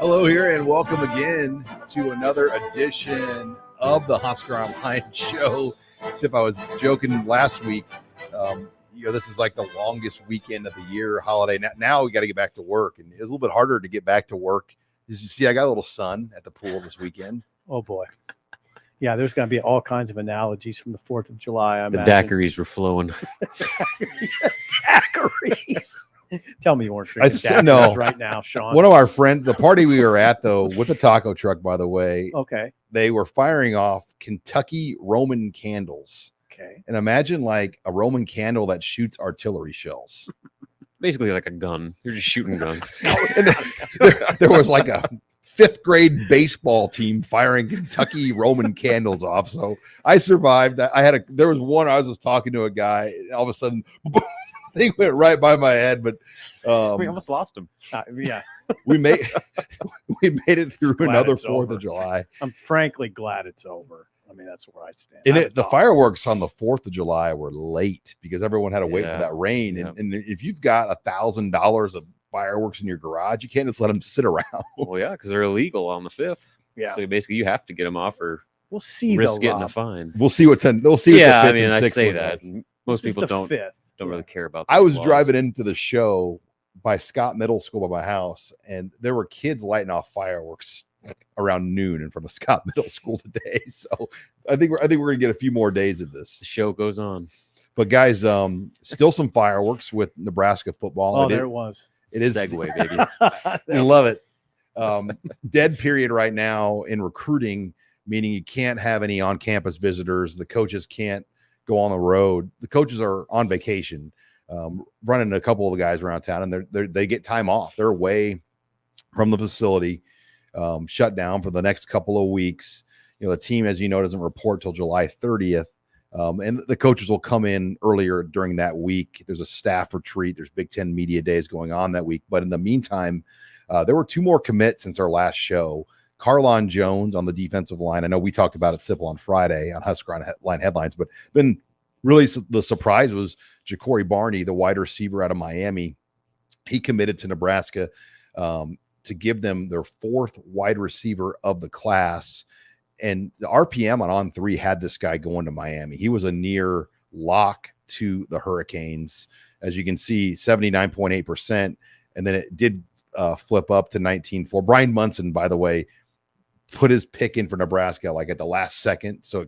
Hello here, and welcome again to another edition of the Husker Online show. As if I was joking last week, this is like the longest weekend of the year, holiday. Now we got to get back to work, and it was a little bit harder to get back to work. As you see, I got a little sun at the pool this weekend. Oh boy, yeah. There's going to be all kinds of analogies from the 4th of July. The daiquiris were flowing. Daiquiris. Tell me you weren't drinking daiquiris right now, Sean. One of our friends, the party we were at, though, with the taco truck, by the way. Okay. They were firing off Kentucky Roman candles. Okay. And imagine like a Roman candle that shoots artillery shells. Basically like a gun. They're just shooting guns. there was like a 5th grade baseball team firing Kentucky Roman candles off. So I survived. There was one, I was just talking to a guy, and all of a sudden, they went right by my head, but we almost lost him. Yeah. we made it through another 4th of July. I'm frankly glad it's over. I mean, that's where I stand. And the fireworks on the 4th of July were late because everyone had to wait for that rain. Yeah. And if you've got $1,000 of fireworks in your garage, you can't just let them sit around. Well, yeah, because they're illegal on the 5th. Yeah. So basically, you have to get them off, or we'll see. Risk getting a fine. We'll see what's in. They'll see. Yeah, what the 5th I mean, and I 6th say look that. like. Most people don't 5th. Really care about. I was laws. driving into the show by Scott Middle School by my house, and there were kids lighting off fireworks around noon in front of Scott Middle School today. So I think we're gonna get a few more days of this. The show goes on. But guys, still some fireworks with Nebraska football. Oh, there it was. It is segue, baby. I love it. Dead period right now in recruiting, meaning you can't have any on-campus visitors. The coaches can't go on the road. The coaches are on vacation, running a couple of the guys around town, and they get time off. They're away from the facility, shut down for the next couple of weeks. The team, as you know, doesn't report till July 30th. And the coaches will come in earlier during that week. There's a staff retreat. There's Big Ten media days going on that week. But in the meantime, there were 2 more commits since our last show. Carlon Jones on the defensive line. I know we talked about it simple on Friday on HuskerOnline headlines, but then really the surprise was Ja'Cory Barney, the wide receiver out of Miami. He committed to Nebraska to give them their 4th wide receiver of the class. And the RPM on 3 had this guy going to Miami. He was a near lock to the Hurricanes. As you can see, 79.8%. And then it did flip up to 19.4. Brian Munson, by the way, put his pick in for Nebraska like at the last second. So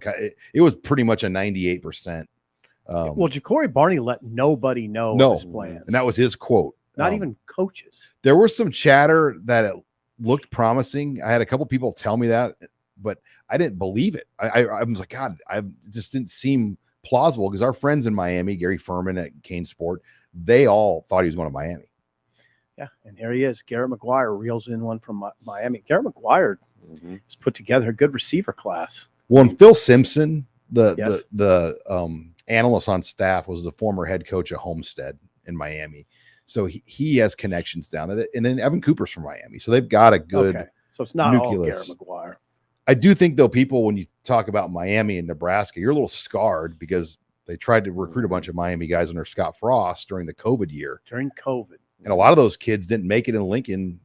it was pretty much a 98%. Well, Ja'Cory Barney let nobody know his plans. And that was his quote. Not even coaches. There was some chatter that it looked promising. I had a couple people tell me that, but I didn't believe it. I was like, God, it just didn't seem plausible because our friends in Miami, Gary Furman at Kane Sport, they all thought he was going to Miami. Yeah, and here he is. Garrett McGuire reels in one from Miami. Garrett McGuire has put together a good receiver class. Well, and Phil Simpson, the analyst on staff, was the former head coach of Homestead in Miami. So he has connections down there. And then Evan Cooper's from Miami. So they've got a good So it's not nucleus. all Garrett McGuire. I do think, though, people, when you talk about Miami and Nebraska, you're a little scarred because they tried to recruit a bunch of Miami guys under Scott Frost during the COVID year. During COVID. And a lot of those kids didn't make it in Lincoln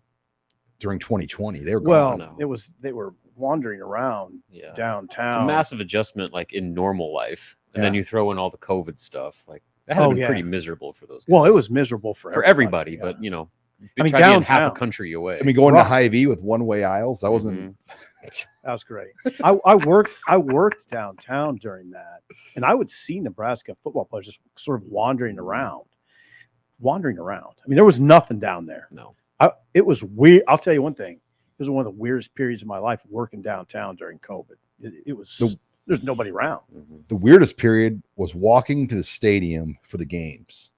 during 2020. They were gone. They were wandering around downtown. It's a massive adjustment, like in normal life, and then you throw in all the COVID stuff. Like that had been pretty miserable for those guys. Well, it was miserable for everybody, but I mean, downtown, half a country away. I mean, going to Hy-Vee with one-way aisles, that wasn't. That was great. I worked downtown during that, and I would see Nebraska football players just sort of wandering around. I mean, there was nothing down there. No, it was weird. I'll tell you one thing. It was one of the weirdest periods of my life working downtown during COVID. It was there's nobody around. The weirdest period was walking to the stadium for the games.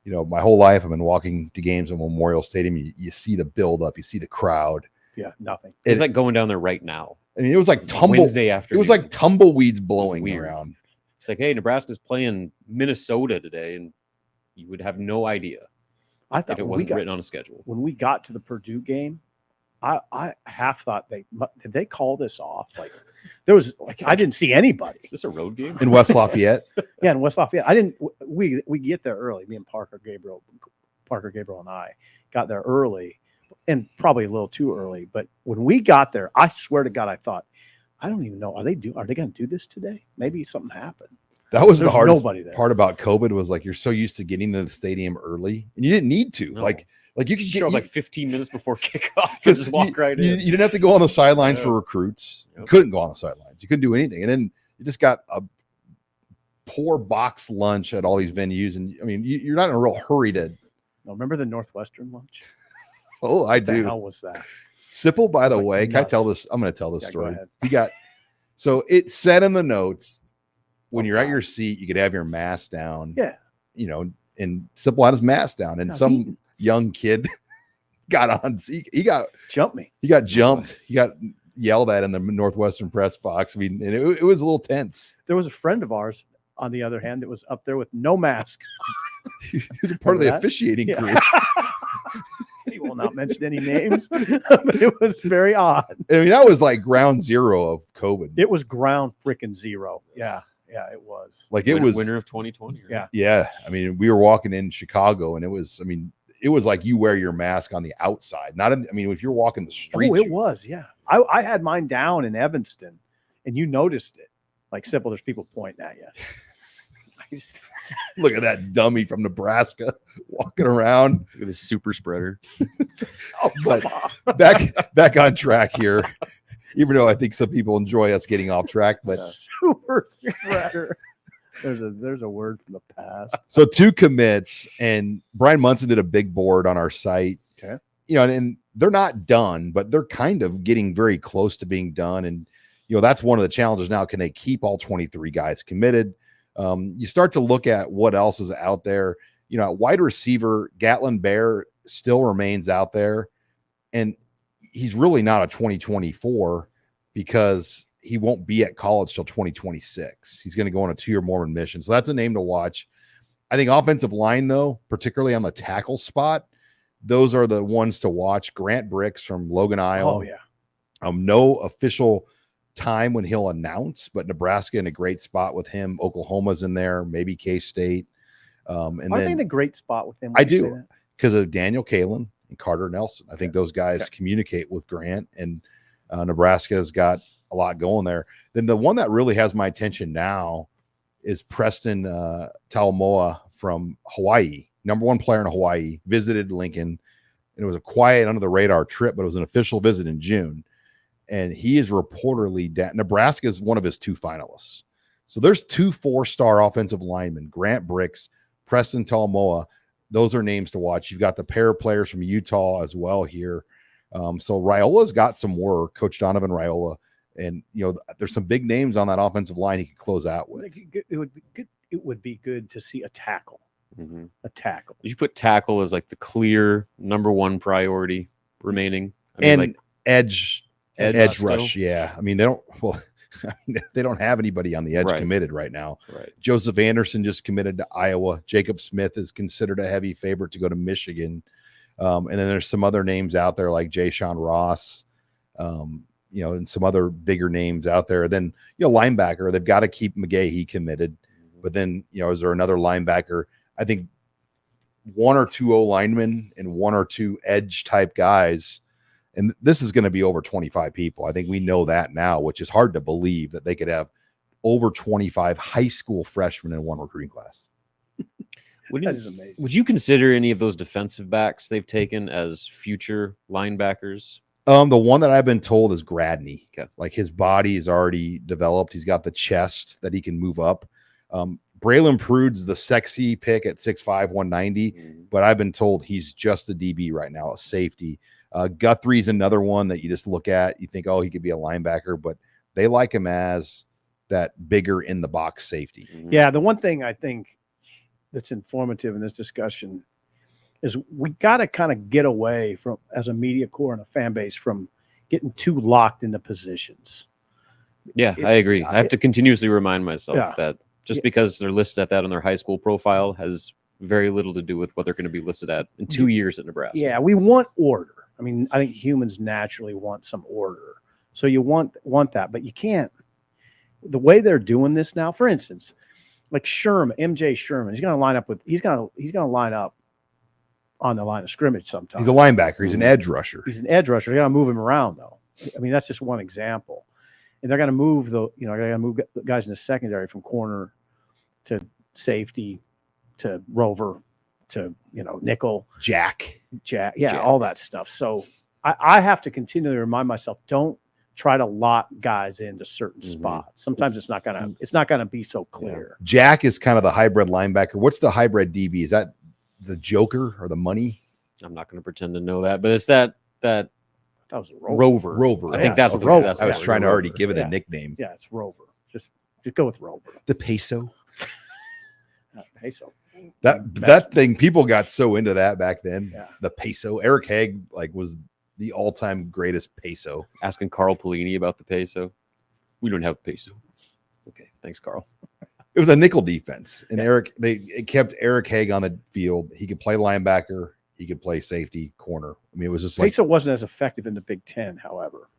My whole life I've been walking to games at Memorial Stadium. You see the build up, you see the crowd. Yeah, nothing. It's like going down there right now. I mean, it was like Wednesday afternoon. It was like tumbleweeds blowing around. It's like, hey, Nebraska's playing Minnesota today, and you would have no idea. I thought if it wasn't written on a schedule. When we got to the Purdue game, I half thought did they call this off? Like there was I didn't see anybody. Is this a road game in West Lafayette? Yeah, in West Lafayette. I didn't. We get there early. Me and Parker Gabriel and I got there early. and probably a little too early. But when we got there, I swear to God, I thought, I don't even know. Are they going to do this today? Maybe something happened. That was There's the hardest nobody there. part about COVID was like, you're so used to getting to the stadium early and you didn't need to. No. Like you could show up like 15 minutes before kickoff and just walk right in. You didn't have to go on the sidelines Yeah. for recruits. Yep. You couldn't go on the sidelines. You couldn't do anything. And then you just got a poor box lunch at all these venues. And I mean, you're not in a real hurry to. No, remember the Northwestern lunch? Oh, I What the do. hell was that? Sipple, by the like way, can I tell nuts. this? I'm going to tell this Yeah, go story. ahead. He got, so it said in the notes, when Oh, you're at God. your seat, you could have your mask down. Yeah. You know, and Sipple had his mask down, and I was some eating. young kid got on. He got Jump me. jumped. He got yelled at in the Northwestern press box. I mean, and it was a little tense. There was a friend of ours, on the other hand, that was up there with no mask. He was a part of the Remember that? officiating Yeah. crew. He will not mention any names, but it was very odd. I mean, that was like ground zero of COVID. It was ground freaking zero. Yeah. Yeah, it was. Like it was winter of 2020. Right? Yeah. Yeah, I mean, we were walking in Chicago, and it was like you wear your mask on the outside, not in. I mean, if you're walking the street, Oh, it was. Yeah. I had mine down in Evanston, and you noticed it. Like, Sipple, there's people pointing at you. I just, look at that dummy from Nebraska walking around. Look at this super spreader. oh, But come on. back on track here. Even though I think some people enjoy us getting off track, but Super spreader. There's a word from the past. so 2 commits, and Brian Munson did a big board on our site. Okay. You know, and they're not done, but they're kind of getting very close to being done. And, you know, that's one of the challenges now. Can they keep all 23 guys committed? You start to look at what else is out there. You know, wide receiver, Gatlin Bear still remains out there. And he's really not a 2024 because he won't be at college till 2026. He's going to go on a 2-year Mormon mission. So that's a name to watch. I think offensive line, though, particularly on the tackle spot, those are the ones to watch. Grant Bricks from Logan, Iowa. Oh, yeah. No official time when he'll announce, but Nebraska in a great spot with him. Oklahoma's in there, maybe K-State. And Aren't they in then a great spot with him? I when you say do, that? because of Daniel Kalen and Carter Nelson. I think those guys communicate with Grant, and Nebraska's got a lot going there. Then the one that really has my attention now is Preston Taumoa from Hawaii, #1 player in Hawaii, visited Lincoln, and it was a quiet under the radar trip, but it was an official visit in June. And he is reportedly Nebraska is one of his 2 finalists. So there's 2 4-star offensive linemen, Grant Bricks, Preston Taumoa. Those are names to watch. You've got the pair of players from Utah as well here. So Raiola's got some work, Coach Donovan Raiola. And, you know, there's some big names on that offensive line he could close out with. It would be good. It would be good to see a tackle. Mm-hmm. A tackle. Did you put tackle as like the clear #1 priority remaining? I mean, And like edge still? rush. Yeah. I mean, they don't have anybody on the edge committed right now. Right. Joseph Anderson just committed to Iowa. Jacob Smith is considered a heavy favorite to go to Michigan. And then there's some other names out there like Jay Sean Ross, you know, and some other bigger names out there. Then, you know, linebacker, they've got to keep McGahee committed. But then, you know, is there another linebacker? I think 1 or 2 O linemen and 1 or 2 edge type guys. And this is going to be over 25 people. I think we know that now, which is hard to believe that they could have over 25 high school freshmen in one recruiting class. That is amazing. Would you consider any of those defensive backs they've taken as future linebackers? The one that I've been told is Gradney. Okay. Like his body is already developed. He's got the chest that he can move up. Braylon Prude's the sexy pick at 6'5", 190, but I've been told he's just a DB right now, a safety. Guthrie's another one that you just look at. You think, oh, he could be a linebacker, but they like him as that bigger in the box safety. Yeah, the one thing I think that's informative in this discussion is we got to kind of get away from, as a media corps and a fan base, from getting too locked into positions. Yeah, I agree. I have to continuously remind myself that just Yeah. because they're listed at that on their high school profile has very little to do with what they're going to be listed at in 2 years at Nebraska. Yeah, we want order. I mean, I think humans naturally want some order. So you want that, but you can't. The way they're doing this now, for instance, like Sherman, MJ Sherman, he's going to line up on the line of scrimmage sometimes. He's a linebacker. He's an edge rusher. He's an edge rusher. They got to move him around, though. I mean, that's just one example. And they're going to move they're going to move guys in the secondary from corner to safety to rover to, nickel. Jack. All that stuff. So I have to continually remind myself, don't try to lock guys into certain spots. Sometimes it's not gonna be so clear. Jack is kind of the hybrid linebacker. What's the hybrid DB? Is that the Joker or the money? I'm not going to pretend to know that, but it's that That was a rover. Rover. I think that's the Rover. that's I was the trying to Rover. already give it a nickname. Yeah, it's rover. Just go with rover. The peso. Peso. That thing, people got so into that back then. Yeah. The peso. Eric Haig was the all-time greatest peso. Asking Carl Pelini about the peso. We don't have peso. Okay, thanks, Carl. It was a nickel defense, and it kept Eric Haig on the field. He could play linebacker. He could play safety, corner. I mean, it was just Peso wasn't as effective in the Big Ten, however.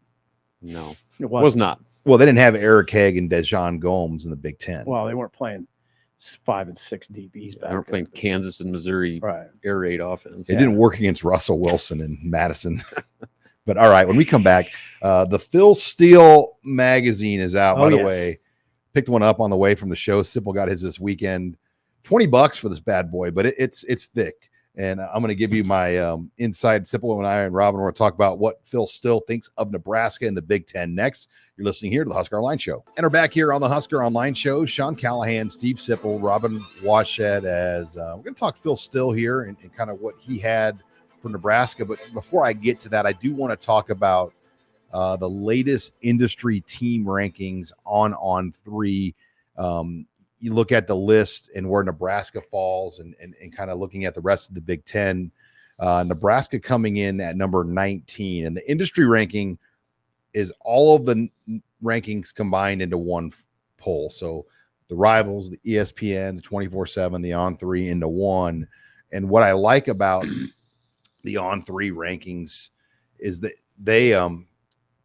No, It was not. Well, they didn't have Eric Haig and Dejon Gomes in the Big Ten. Well, they weren't playing 5 and 6 DBs back. They weren't playing Kansas and Missouri Right. air raid offense. It didn't work against Russell Wilson and Madison. But all right, when we come back, the Phil Steele magazine is out, by the way. Picked one up on the way from the show. Sipple got his this weekend. $20 for this bad boy, but it's thick. And I'm going to give you my inside. Sipple and I and Robin are going to talk about what Phil Steele thinks of Nebraska and the Big Ten next. You're listening here to the Husker Online Show. And we're back here on the Husker Online Show. Sean Callahan, Steve Sipple, Robin Washett, as we're going to talk Phil Steele here and kind of what he had for Nebraska. But before I get to that, I do want to talk about the latest industry team rankings on 3. You look at the list and where Nebraska falls and kind of looking at the rest of the Big Ten, Nebraska coming in at number 19. And the industry ranking is all of the rankings combined into one poll. So the Rivals, the ESPN, the 24/7, the On3 into one. And what I like about the On3 rankings is that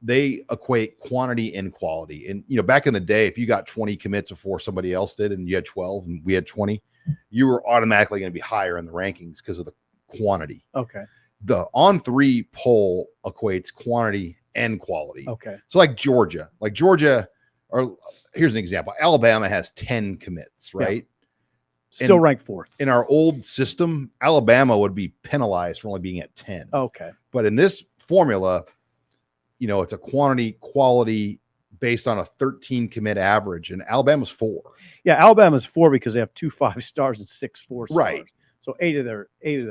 they equate quantity and quality. And, back in the day, if you got 20 commits before somebody else did and you had 12 and we had 20, you were automatically going to be higher in the rankings because of the quantity. Okay. The On3 poll equates quantity and quality. Okay. So like Georgia, or here's an example. Alabama has 10 commits, right? Yeah. Still ranked 4th. In our old system, Alabama would be penalized for only being at 10. Okay. But in this formula, it's a quantity quality based on a 13 commit average, and Alabama's 4. Yeah, Alabama's 4 because they have 2 5-stars and 6 4-stars. Right. So 8 of their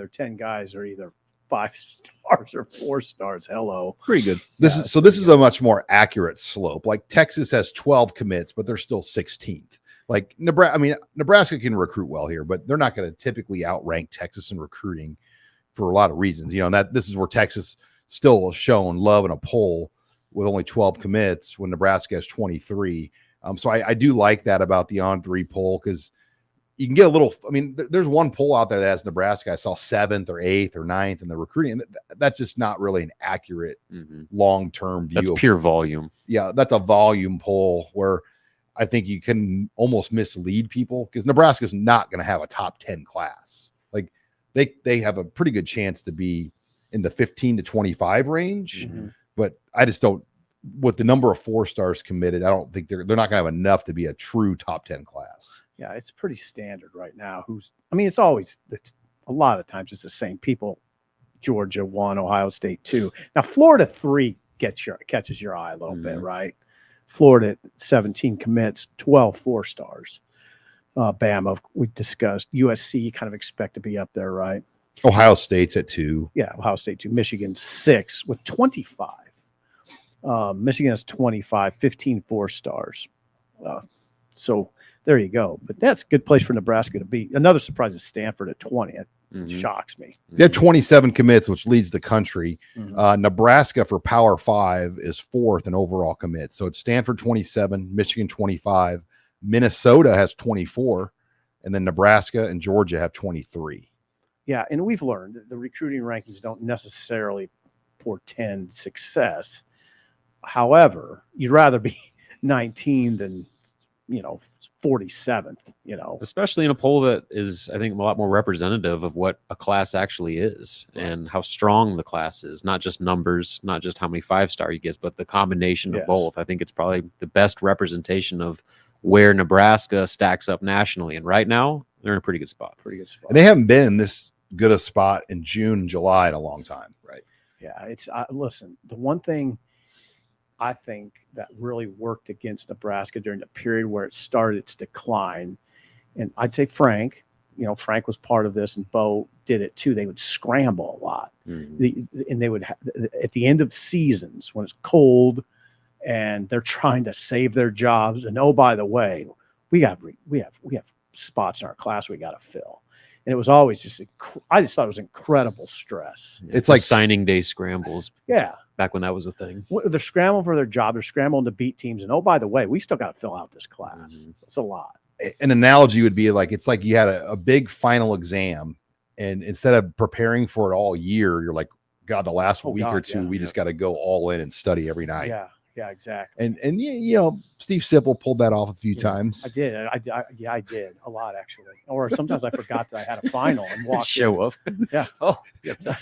10 guys are either 5 stars or 4 stars. Hello. Pretty good. This is a much more accurate slope. Like Texas has 12 commits, but they're still 16th. Like Nebraska can recruit well here, but they're not going to typically outrank Texas in recruiting for a lot of reasons. And that this is where Texas still shown love in a poll with only 12 commits when Nebraska has 23. So I do like that about the On3 poll because you can get a little, there's one poll out there that has Nebraska. I saw 7th or 8th or 9th in the recruiting. And that's just not really an accurate long-term view. That's pure volume. Yeah, that's a volume poll where I think you can almost mislead people because Nebraska's not going to have a top 10 class. Like they have a pretty good chance to be in the 15 to 25 range, but I just don't, with the number of 4-stars committed, I don't think they're not going to have enough to be a true top 10 class. Yeah, it's pretty standard right now. It's always, a lot of times it's the same people. Georgia 1, Ohio State 2. Now, Florida 3 catches your eye a little bit, right? Florida 17 commits, 12 4-stars. Bama, we discussed. USC kind of expect to be up there, right? Ohio State's at 2. Yeah, Ohio State 2. Michigan 6 with 25. Michigan has 25, 15 4-stars. So there you go. But that's a good place for Nebraska to be. Another surprise is Stanford at 20. It shocks me. They have 27 commits, which leads the country. Nebraska for Power 5 is 4th in overall commits. So it's Stanford 27, Michigan 25, Minnesota has 24, and then Nebraska and Georgia have 23. Yeah, and we've learned that the recruiting rankings don't necessarily portend success. However, you'd rather be 19 than, 47th, you know, especially in a poll that is, I think, a lot more representative of what a class actually is and how strong the class is. Not just numbers, not just how many 5-star you get, but the combination of both. I think it's probably the best representation of where Nebraska stacks up nationally. And right now, they're in a pretty good spot. And they haven't been in this good a spot in June, July in a long time. Right. Yeah. It's listen, the one thing I think that really worked against Nebraska during the period where it started its decline, and I'd say Frank was part of this, and Bo did it too. They would scramble a lot. And they would at the end of seasons when it's cold and they're trying to save their jobs. And oh, by the way, we have spots in our class we got to fill. And it was always just, I just thought it was incredible stress. Yeah, it's like signing day scrambles. Yeah. Back when that was a thing. They're scrambling for their job. They're scrambling to beat teams. And oh, by the way, we still got to fill out this class. It's a lot. An analogy would be like, it's like you had a big final exam, and instead of preparing for it all year, you're like, God, the last week or two, we just got to go all in and study every night. Yeah. Yeah, exactly. And Steve Sipple pulled that off a few times. I did. I did a lot, actually. Or sometimes I forgot that I had a final and walked show up. Yeah. Oh,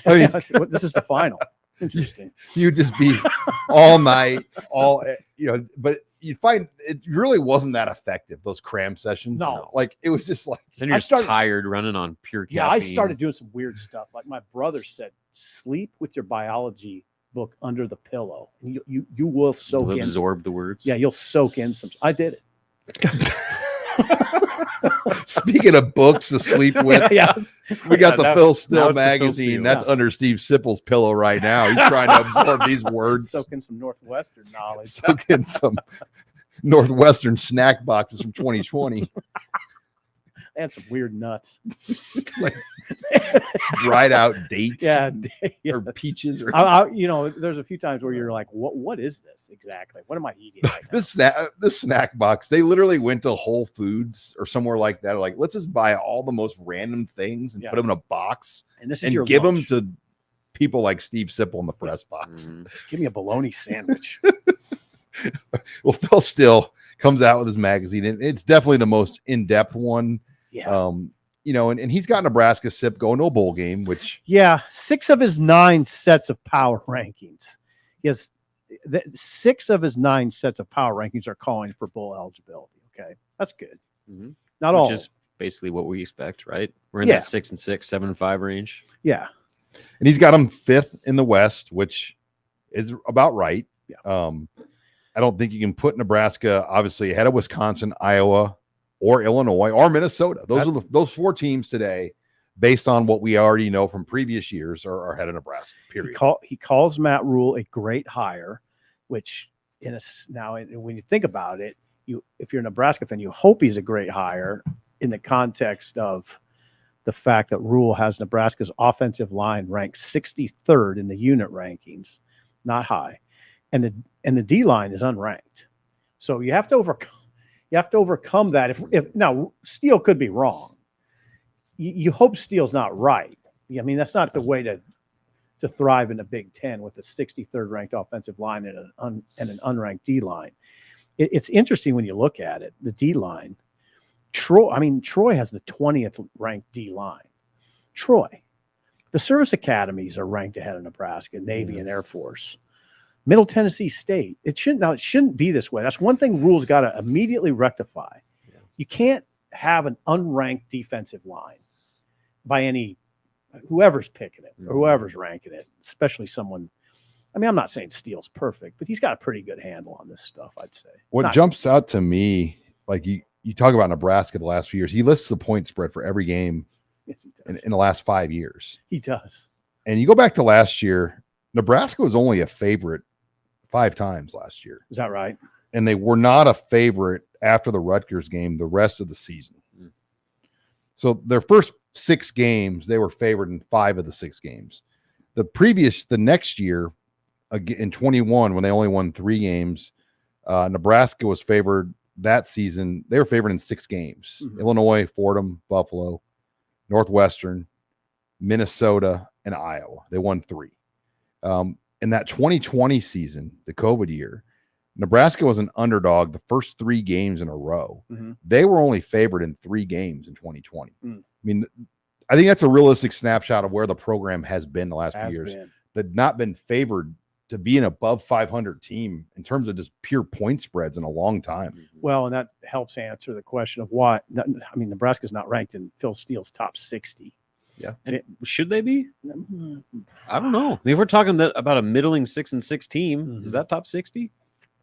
I mean, this is the final. Interesting. You'd just be all night, but you find it really wasn't that effective, those cram sessions. No. Like it was just like, then you're just tired running on pure caffeine. Yeah, I started doing some weird stuff. Like my brother said, sleep with your biology book under the pillow. You will soak in. Absorb the words. Yeah, you'll soak in some. I did it. Speaking of books to sleep with, we got the Phil Steele magazine. That's under Steve Sipple's pillow right now. He's trying to absorb these words. Soak in some Northwestern knowledge. Soak in some Northwestern snack boxes from 2020. And some weird nuts. Like dried out dates. Yeah. Or peaches. Or there's a few times where you're like, what is this exactly? What am I eating right now? This snack box, they literally went to Whole Foods or somewhere like that. Like, let's just buy all the most random things and put them in a box and give them to people like Steve Sipple in the press box. Just give me a bologna sandwich. Well, Phil Steele comes out with his magazine, and it's definitely the most in-depth one. Yeah. And he's got Nebraska SIP going to a bowl game, which 6 of his 9 sets of power rankings. He has 6 of his 9 sets of power rankings are calling for bowl eligibility. Okay. That's good. Not all. Which is basically what we expect, right? We're in that 6 and 6, 7 and 5 range. Yeah. And he's got him 5th in the West, which is about right. Yeah. I don't think you can put Nebraska obviously ahead of Wisconsin, Iowa, or Illinois, or Minnesota. Those 4 teams today, based on what we already know from previous years, are ahead of Nebraska. Period. He calls Matt Rule a great hire, which now when you think about it, if you're a Nebraska fan, you hope he's a great hire in the context of the fact that Rule has Nebraska's offensive line ranked 63rd in the unit rankings, not high, and the D line is unranked. So you have to overcome. You have to overcome that. If now Steele could be wrong. You hope Steele's not right. I mean, that's not the way to thrive in the Big Ten with a 63rd ranked offensive line and an unranked D line. It's interesting when you look at it. The D line, Troy has the 20th ranked D line. Troy, the service academies are ranked ahead of Nebraska, Navy, and Air Force. Middle Tennessee State. It shouldn't be this way. That's one thing Rule's got to immediately rectify. Yeah. You can't have an unranked defensive line by whoever's picking it or whoever's ranking it, especially someone. I mean, I'm not saying Steele's perfect, but he's got a pretty good handle on this stuff, I'd say. What jumps out to me, like you talk about Nebraska the last few years, he lists the point spread for every game in the last 5 years. He does. And you go back to last year, Nebraska was only a favorite 5 times last year. Is that right? And they were not a favorite after the Rutgers game the rest of the season. So their first 6 games, they were favored in 5 of the 6 games. The next year, in 21, when they only won 3 games, Nebraska was favored that season. They were favored in 6 games. Illinois, Fordham, Buffalo, Northwestern, Minnesota, and Iowa. They won 3. In that 2020 season, the COVID year, Nebraska was an underdog the first 3 games in a row. Mhm. They were only favored in 3 games in 2020. Mm. I mean, I think that's a realistic snapshot of where the program has been the last few Has years. been. They've not been favored to be an above 500 team in terms of just pure point spreads in a long time. Well, and that helps answer the question of why. I mean, Nebraska's not ranked in Phil Steele's top 60. Yeah. And should they be? Mhm. I don't know. I mean, if we're talking about a middling 6-6 team, is Mhm. that top 60?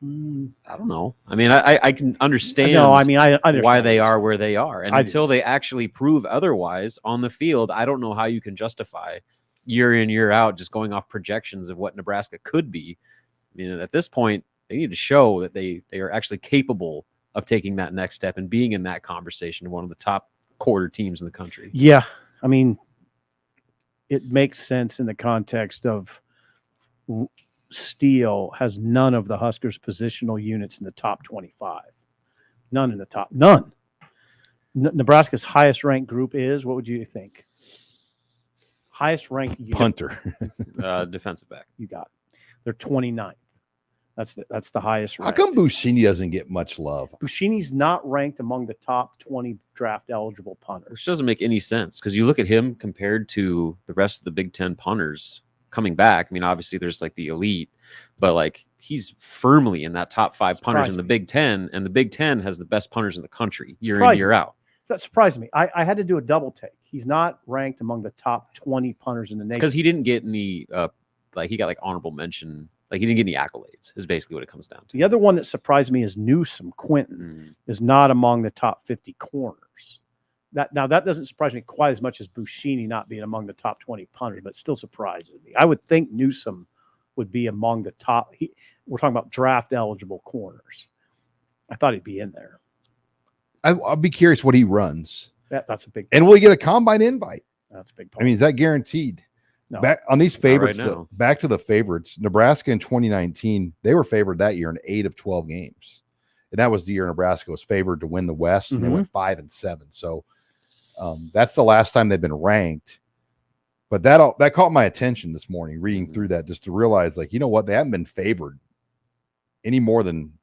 Mm. I don't know. I mean, I can understand. No, I mean, I understand why what they you're are saying. where they are, and I until they actually prove otherwise on the field, I don't know how you can justify year in, year out just going off projections of what Nebraska could be. I mean, at this point, they need to show that they are actually capable of taking that next step and being in that conversation of one of the top quarter teams in the country. Yeah, I mean, it makes sense in the context of Steele has none of the Huskers' positional units in the top 25. None in the top. None. Nebraska's highest ranked group is, what would you think? Highest ranked unit. Punter. Defensive back. You got it. They're 29th. That's the highest How ranked. come Buschini doesn't get much love? Buschini's not ranked among the top 20 draft eligible punters. Which doesn't make any sense because you look at him compared to the rest of the Big Ten punters coming back. I mean, obviously there's like the elite, but like he's firmly in that top 5 punters in the Big Ten, and the Big Ten has the best punters in the country year in, year out. That surprised me. I had to do a double take. He's not ranked among the top 20 punters in the nation Because he didn't get any, like he got like honorable mention. Like he didn't get any accolades is basically what it comes down to. The other one that surprised me is Newsome Quentin is not among the top 50 corners. That doesn't surprise me quite as much as Buschini not being among the top 20 punters, but it still surprises me. I would think Newsome would be among the top. We're talking about draft eligible corners. I thought he'd be in there. I'll be curious what he runs. That's a big. And will he get a combine invite? That's a big. I mean, is that guaranteed? No. Back on these favorites, right now. back to the favorites. Nebraska in 2019, they were favored that year in 8 of 12 games, and that was the year Nebraska was favored to win the West, and they went 5-7. So that's the last time they've been ranked. But that caught my attention this morning, reading through that, just to realize, like, you know what, they haven't been favored any more than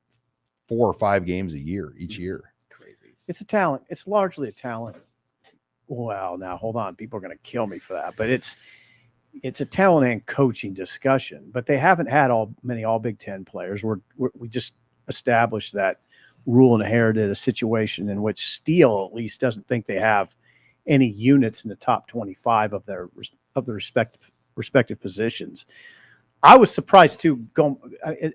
4 or 5 games a year each year. Crazy. It's a talent. It's largely a talent. Well, now hold on. People are going to kill me for that, but it's a talent and coaching discussion. But they haven't had many all Big Ten players. We just established that Rule inherited a situation in which Steele at least doesn't think they have any units in the top 25 of the respective positions. I was surprised too,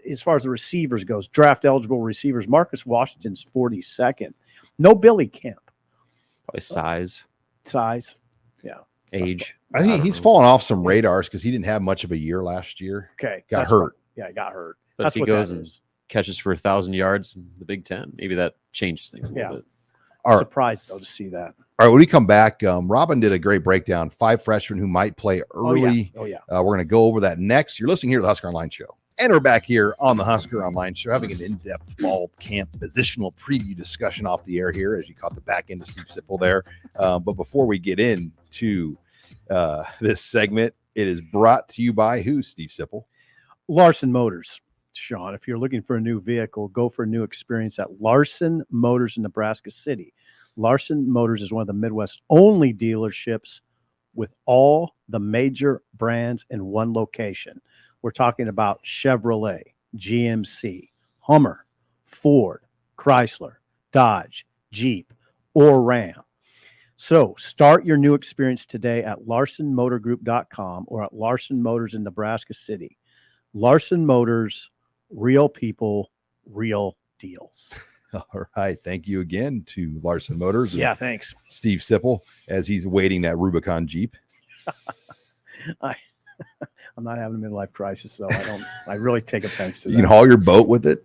as far as the receivers goes, draft eligible receivers. Marcus Washington's 42nd. No Billy Kemp. Probably size, Yeah. age. I think he's fallen off some radars because he didn't have much of a year last year. Okay. Got hurt. Yeah, he got hurt. But That's if he what goes that and is. catches for 1,000 yards in the Big Ten, maybe that changes things a little bit. All right. Surprised though to see that. All right, when we come back, Robin did a great breakdown. 5 freshmen who might play early. Oh yeah. We're going to go over that next. You're listening here to the Husker Online Show. And we're back here on the Husker Online Show, having an in-depth fall camp positional preview discussion off the air here, as you caught the back end of Steve Sipple there. But before we get into this segment, it is brought to you by who, Steve Sipple? Larson Motors. Sean, if you're looking for a new vehicle, go for a new experience at Larson Motors in Nebraska City. Larson Motors is one of the Midwest's only dealerships with all the major brands in one location. We're talking about Chevrolet, GMC, Hummer, Ford, Chrysler, Dodge, Jeep, or Ram. So start your new experience today at LarsonMotorGroup.com or at Larson Motors in Nebraska City. Larson Motors, real people, real deals. All right. Thank you again to Larson Motors. Yeah, thanks. Steve Sipple, as he's waiting that Rubicon Jeep. I'm not having a midlife crisis, so I really take offense to that. You can haul your boat with it.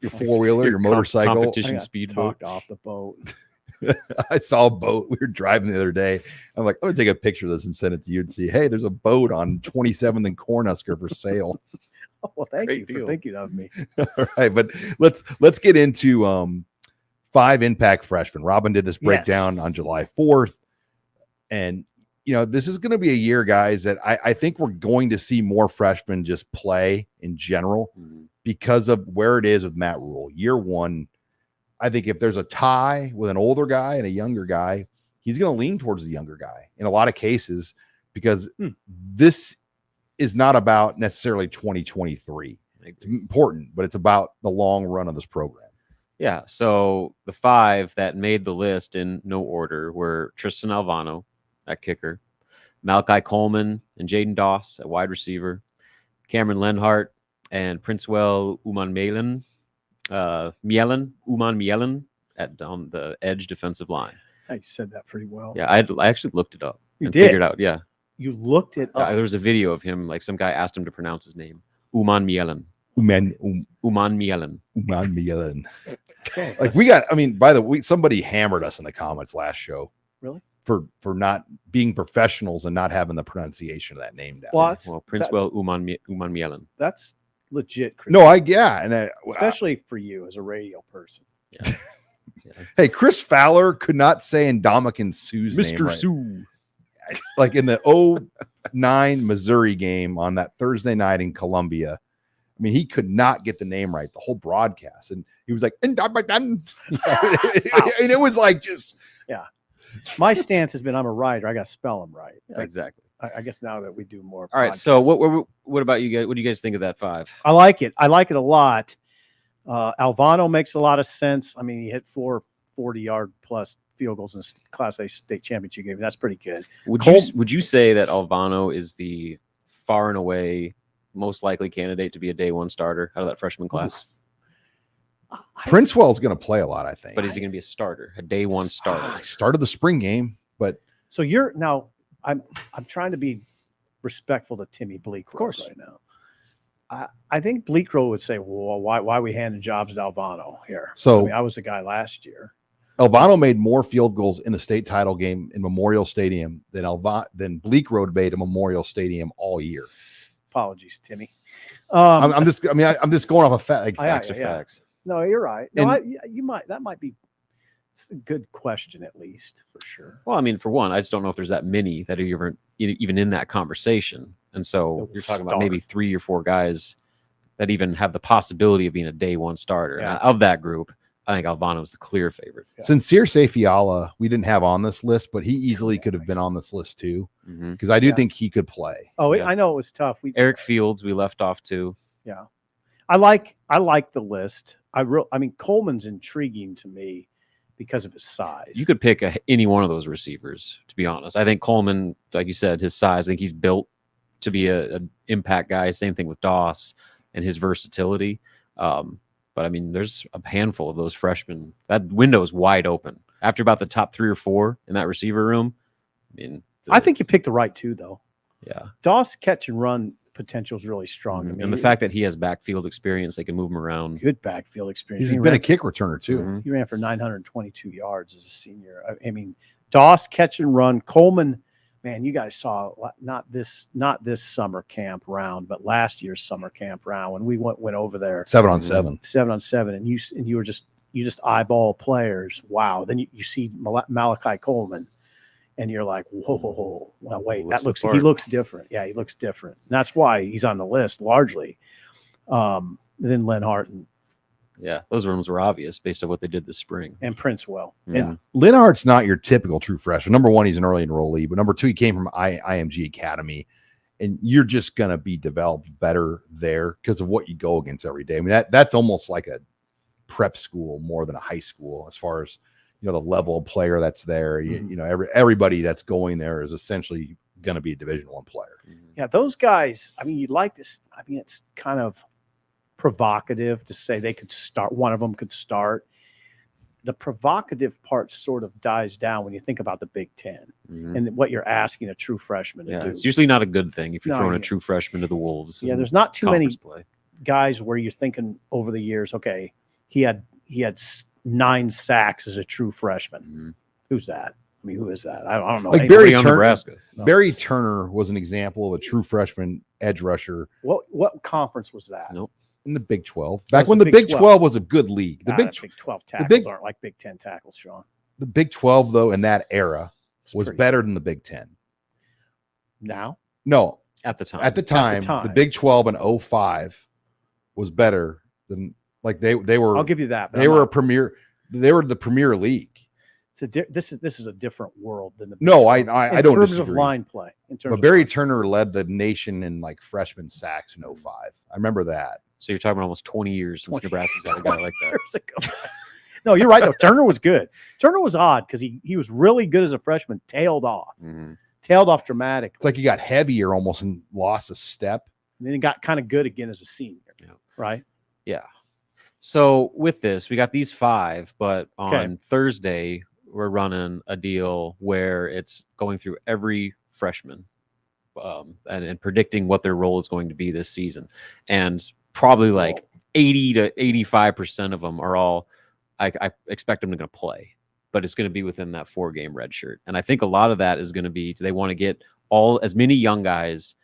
Your 4-wheeler, your motorcycle. Competition speedboat. Talked off the boat. I saw a boat. We were driving the other day. I'm like, I'm going to take a picture of this and send it to you and see, hey, there's a boat on 27th and Cornhusker for sale. Oh, well, thank Great you deal. for thinking of me. All right, but let's get into 5 impact freshmen. Robin did this breakdown on July 4th, and this is going to be a year, guys, that I think we're going to see more freshmen just play in general because of where it is with Matt Rule. Year one, I think if there's a tie with an older guy and a younger guy, he's going to lean towards the younger guy in a lot of cases because this is not about necessarily 2023. It's important, but it's about the long run of this program. Yeah. So the 5 that made the list in no order were Tristan Alvano at kicker, Malachi Coleman and Jaden Doss at wide receiver, Cameron Lenhart and Princewell Uman Mielen on the edge defensive line. I said that pretty well. Yeah, I actually looked it up. You and did? Figured out. Yeah. You looked it up. There was a video of him, like some guy asked him to pronounce his name. Uman Mielen. Uman Mielen. Okay. Like we got, by the way, somebody hammered us in the comments last show. Really? For not being professionals and not having the pronunciation of that name down. Well, Princewell Uman Mielen. That's legit. No, and especially for you as a radio person. Yeah. Hey, Chris Fowler could not say Ndamukong Suh's name Mr. right. Sue. Like in the 2009 Missouri game on that Thursday night in Columbia. He could not get the name right the whole broadcast, and he was like, Ndamukong. And it was like just My stance has been I'm a writer. I got to spell them right. Exactly. I guess now that we do more. All right. So what about you guys? What do you guys think of that 5? I like it. I like it a lot. Alvano makes a lot of sense. He hit 4 40-yard plus field goals in the Class A state championship game. That's pretty good. Would you say that Alvano is the far and away most likely candidate to be a day one starter out of that freshman class? Princewell's going to play a lot, I think. But is he going to be a starter, a day one starter? He started the spring game, but so I'm trying to be respectful to Timmy Bleekrode right now. I think Bleekrode would say, well, why are we handing jobs to Alvano here? So I was the guy last year. Alvano made more field goals in the state title game in Memorial Stadium than Bleekrode made in Memorial Stadium all year. Apologies, Timmy. I'm just going off of facts. Facts. No, you're right. No, that might be. It's a good question, at least for sure. Well, for one, I just don't know if there's that many that are even in that conversation, and so you're talking about maybe 3 or 4 guys that even have the possibility of being a day one starter. Yeah. And of that group, I think Alvano is the clear favorite. Yeah. Sincere Seifiala, we didn't have on this list, but he easily could have been on this list too, because I do think he could play. Oh, I know it was tough. Eric Fields, we left off too. Yeah, I like the list. Coleman's intriguing to me because of his size. You could pick any one of those receivers, to be honest. I think Coleman, like you said, his size, I think he's built to be an impact guy. Same thing with Doss and his versatility. But there's a handful of those freshmen. That window is wide open. After about the top 3 or 4 in that receiver room, I think you picked the right 2, though. Yeah. Doss catch and run potential is really strong. And the fact that he has backfield experience, they can move him around. Good backfield experience. He's been a kick returner too. He ran for 922 yards as a senior. Doss catch and run. Coleman, man, you guys saw not this summer camp round, but last year's summer camp round when we went over there 7-on-7, 7-on-7, and you were just eyeball players. Wow. Then you see Malachi Coleman. And you're like, whoa, no, wait, he looks different. Yeah, he looks different. And that's why he's on the list largely. Then Lenhart those rooms were obvious based on what they did this spring. And Princewell. Mm-hmm. Yeah. Lenhart's not your typical true freshman. Number 1, he's an early enrollee, but number 2, he came from IMG Academy. And you're just going to be developed better there because of what you go against every day. That's almost like a prep school more than a high school as far as the level of player that's there. Everybody that's going there is essentially going to be a Division I player. Yeah, those guys. You'd like to. It's kind of provocative to say they could start. One of them could start. The provocative part sort of dies down when you think about the Big Ten and what you're asking a true freshman to do. It's usually not a good thing if you're throwing a true freshman to the Wolves. Yeah, there's not too many guys where you're thinking over the years. Okay, he had 9 sacks as a true freshman. Who's that? Who is that? I don't know. Like Barry Turner, Nebraska. No. Barry Turner was an example of a true freshman edge rusher. What conference was that? Nope. In the Big 12. Back when the Big 12 was a good league. The Big 12 tackles aren't like Big 10 tackles, Sean. The Big 12, though, in that era was better than the Big 10. Now? No, at the time. at the time, the Big 12 in 05 was better than like they were. I'll give you that. They were a premier. They were the Premier League. This is a different world than the Big No, 12 I don't in terms disagree. of line play. But Barry Turner led the nation in like freshman sacks in 05. I remember that. So you're talking about almost 20 years since Nebraska's got a guy like that. No, you're right. Though Turner was good. Turner was odd because he was really good as a freshman. Tailed off dramatically. It's like he got heavier almost and lost a step. And then he got kind of good again as a senior. Yeah. Right. Yeah. So with this, we got these 5, but on Thursday we're running a deal where it's going through every freshman and predicting what their role is going to be this season. And probably like 80 to 85% of them are all, I expect them to play, but it's going to be within that 4-game red shirt. And I think a lot of that is going to be, they want to get as many young guys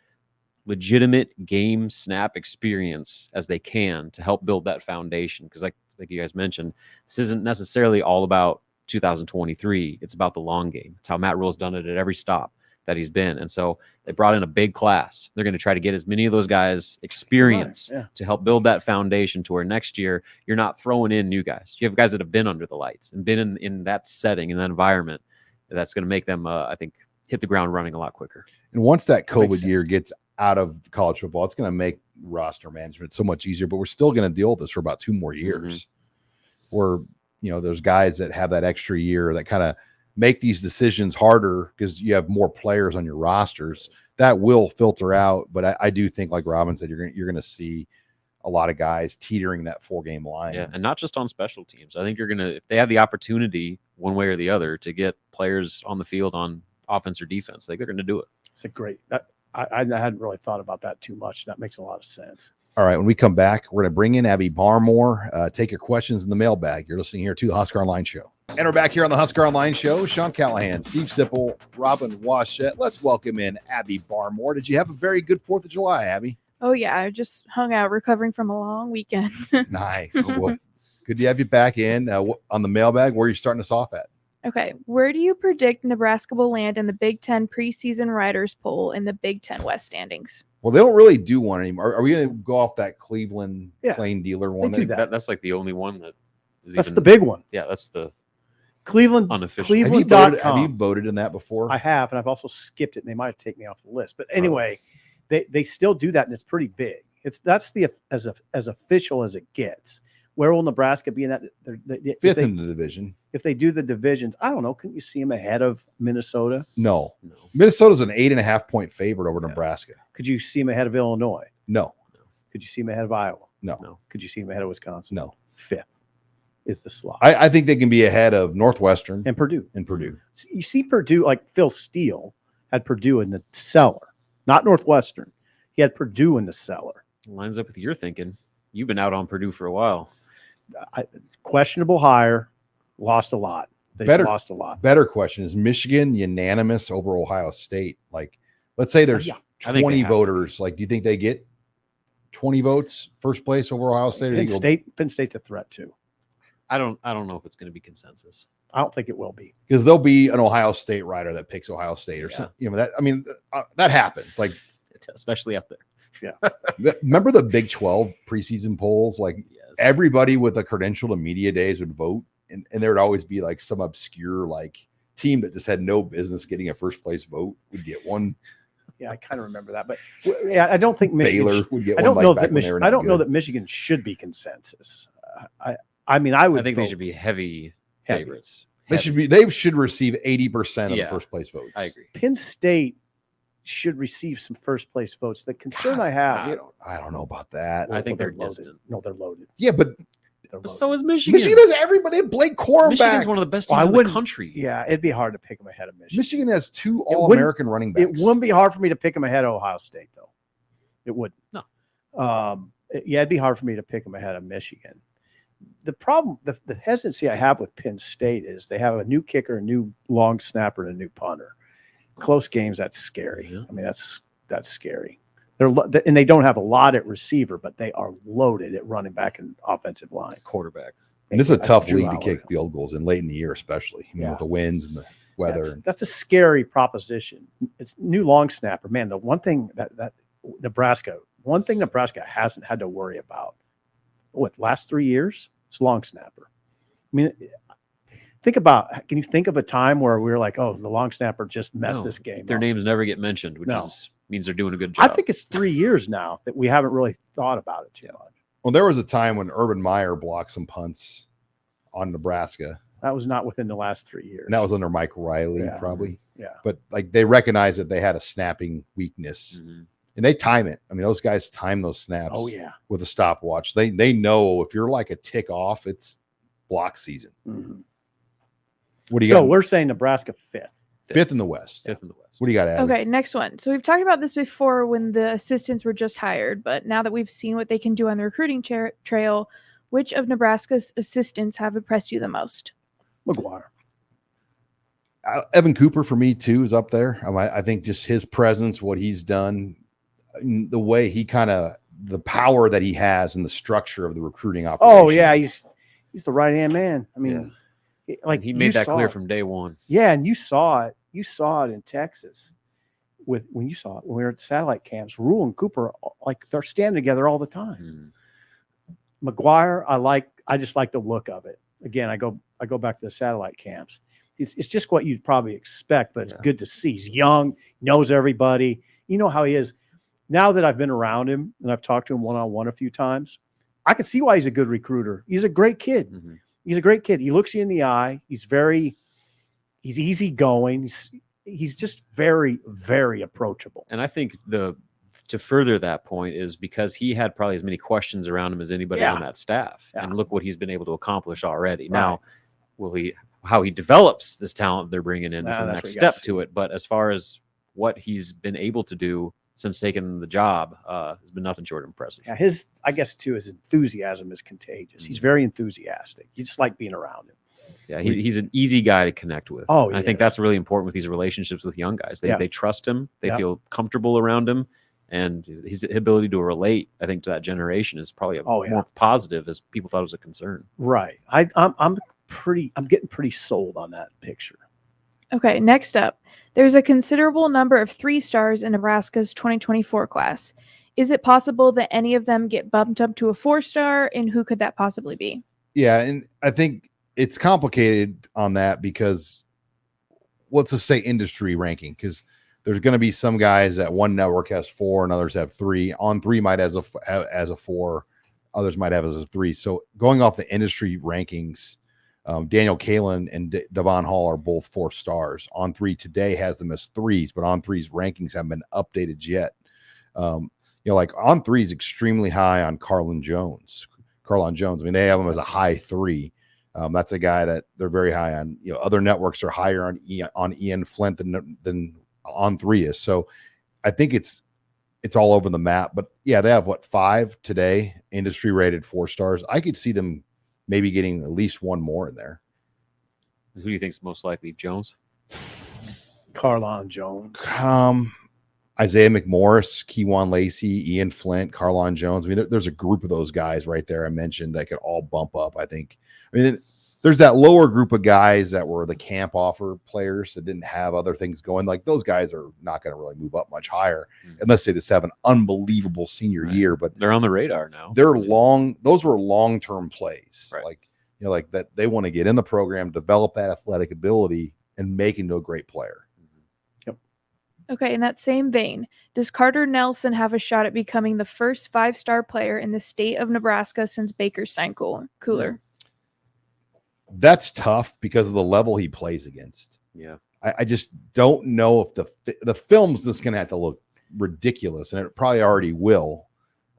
legitimate game snap experience as they can to help build that foundation. Because like you guys mentioned, this isn't necessarily all about 2023. It's about the long game. It's how Matt Rule's done it at every stop that he's been. And so they brought in a big class. They're going to try to get as many of those guys experience to help build that foundation to where next year you're not throwing in new guys. You have guys that have been under the lights and been in that setting, in that environment. That's going to make them, I think, hit the ground running a lot quicker. And once that COVID year gets out of college football, it's going to make roster management so much easier, but we're still going to deal with this for about 2 more years where, there's guys that have that extra year that kind of make these decisions harder because you have more players on your rosters. That will filter out, but I do think, like Robin said, you're going to see a lot of guys teetering that 4-game line. Yeah, and not just on special teams. I think you're going to, if they have the opportunity one way or the other to get players on the field on offense or defense, they're going to do it. It's a great, I hadn't really thought about that too much. That makes a lot of sense. All right, when we come back, we're going to bring in Abby Barmore, take your questions in the mailbag. You're listening here to the Husker Online Show. And we're back here on the Husker Online Show. Sean Callahan, Steve Sipple, Robin Washett. Let's welcome in Abby Barmore. Did you have a very good 4th of July, Abby? Oh, yeah. I just hung out recovering from a long weekend. Nice. Well, good to have you back in on the mailbag. Where are you starting us off at? Okay. Where do you predict Nebraska will land in the Big Ten preseason riders poll in the Big Ten West standings? Well, they don't really do one anymore. Are we going to go off that Cleveland plain dealer one? That's like the only one that is That's the big one. Yeah, that's the Cleveland unofficial. Cleveland.com. Have you voted in that before? I have, and I've also skipped it, and they might have taken me off the list. But anyway, they still do that, and it's pretty big. That's as official as it gets. Where will Nebraska be in that? 5th in the division. If they do the divisions, I don't know. Couldn't you see them ahead of Minnesota? No. Minnesota's an 8.5-point favorite over Nebraska. Could you see them ahead of Illinois? No. Could you see them ahead of Iowa? No. Could you see them ahead of Wisconsin? No. 5th is the slot. I think they can be ahead of Northwestern and Purdue. You see Purdue, like Phil Steele had Purdue in the cellar, not Northwestern. He had Purdue in the cellar. Lines up with your thinking. You've been out on Purdue for a while. Questionable hire, lost a lot. Lost a lot. Better question, is Michigan unanimous over Ohio State? Like, let's say there's 20 voters. Like, do you think they get 20 votes first place over Ohio State? Penn State's a threat too. I don't know if it's going to be consensus. I don't think it will be, because there'll be an Ohio State writer that picks Ohio State or something. That happens. Like, especially up there. Yeah. Remember the Big 12 preseason polls? Like, everybody with a credential to media days would vote, and there would always be like some obscure like team that just had no business getting a first place vote would get one. Yeah, I kind of remember that, but I don't think Michigan. Baylor would get one. I don't know that I don't know that Michigan should be consensus. I mean, I think they should be heavy favorites. They should receive 80% of the first place votes. I agree. Penn State should receive some first place votes. The concern I have, I don't know about that. I think they're loaded. distant. No, they're loaded. Yeah, but so is Michigan. Michigan has everybody. Blake Corum Michigan's back. one of the best teams in the country. Yeah, it'd be hard to pick them ahead of Michigan. Michigan has 2 All-American running backs. It wouldn't be hard for me to pick them ahead of Ohio State, though. It wouldn't. No. It'd be hard for me to pick them ahead of Michigan. The problem, the hesitancy I have with Penn State is they have a new kicker, a new long snapper, and a new punter. Close games, that's scary. Yeah. I mean, that's scary. And they don't have a lot at receiver, but they are loaded at running back and offensive line. Quarterback. And this is a tough league to kick field goals in late in the year, especially with the wins and weather. That's a scary proposition. It's new long snapper, man. The one thing that Nebraska hasn't had to worry about, last 3 years, it's long snapper. I mean, can you think of a time where we were like, oh, the long snapper just messed this game Their up? names never get mentioned, which means they're doing a good job. I think it's 3 years now that we haven't really thought about it too much. Well, there was a time when Urban Meyer blocked some punts on Nebraska. That was not within the last 3 years. And that was under Mike Riley, probably. Yeah. But like they recognized that they had a snapping weakness. Mhm. And they time it. I mean, those guys time those snaps with a stopwatch. They know if you're like a tick off, it's block season. Mm-hmm. What do you got? So we're saying Nebraska fifth in the West. Fifth in the West. What do you got, Abby? Okay, next one. So we've talked about this before when the assistants were just hired, but now that we've seen what they can do on the recruiting trail, which of Nebraska's assistants have impressed you the most? McGuire. Evan Cooper for me too is up there. I think just his presence, what he's done, the way he the power that he has and the structure of the recruiting operation. Oh yeah, he's the right hand man. I mean, like he made that clear from day one. Yeah, and you saw it. You saw it in Texas when we were at the satellite camps. Rule and Cooper, like they're standing together all the time. McGuire, I just like the look of it. Again, I go back to the satellite camps. It's just what you'd probably expect, but it's good to see. He's young, knows everybody. You know how he is. Now that I've been around him and I've talked to him one-on-one a few times, I can see why he's a good recruiter. He's a great kid. Mm-hmm. He's a great kid. He looks you in the eye. He's easygoing. He's just very, very approachable. And I think to further that point is because he had probably as many questions around him as anybody on that staff. Yeah. And look what he's been able to accomplish already. Right. Now, how he develops this talent they're bringing in is the next step to it. But as far as what he's been able to do since taking the job, has been nothing short of impressive. Yeah, his enthusiasm is contagious. He's very enthusiastic. You just like being around him. Yeah, he's an easy guy to connect with. Oh, I think that's really important with these relationships with young guys. They trust him. They feel comfortable around him. And his ability to relate, I think, to that generation is probably more positive as people thought it was a concern. Right. I'm getting pretty sold on that picture. Okay, next up. There's a considerable number of 3-stars in Nebraska's 2024 class. Is it possible that any of them get bumped up to a 4-star, and who could that possibly be? Yeah, and I think it's complicated on that because let's just say industry ranking, because there's going to be some guys that one network has 4 and others have 3. On3 might as a 4, others might have as a 3. So going off the industry rankings, Daniel Kalin and Devon Hall are both 4 stars. On3 today has them as 3s, but On3's rankings haven't been updated yet. Like On3 is extremely high on Carlon Jones. I mean, they have him as a high 3. That's a guy that they're very high on. Other networks are higher on Ian Flint than On3 is. So I think it's all over the map. But yeah, they have 5 today, industry rated 4 stars. I could see them maybe getting at least one more in there. Who do you think is most likely? Jones? Carlon Jones. Isaiah McMorris, Kewan Lacey, Ian Flint, Carlon Jones. I mean, there's a group of those guys right there I mentioned that could all bump up, I think. I mean, there's that lower group of guys that were the camp offer players that didn't have other things going. Like those guys are not going to really move up much higher unless they just have an unbelievable senior year. But they're on the radar now. Those were long-term plays. Right. Like that they want to get in the program, develop that athletic ability, and make into a great player. Okay, in that same vein, does Carter Nelson have a shot at becoming the first 5-star player in the state of Nebraska since Bakerstein Cooler? That's tough because of the level he plays against. Yeah. I just don't know if the film's just going to have to look ridiculous, and it probably already will.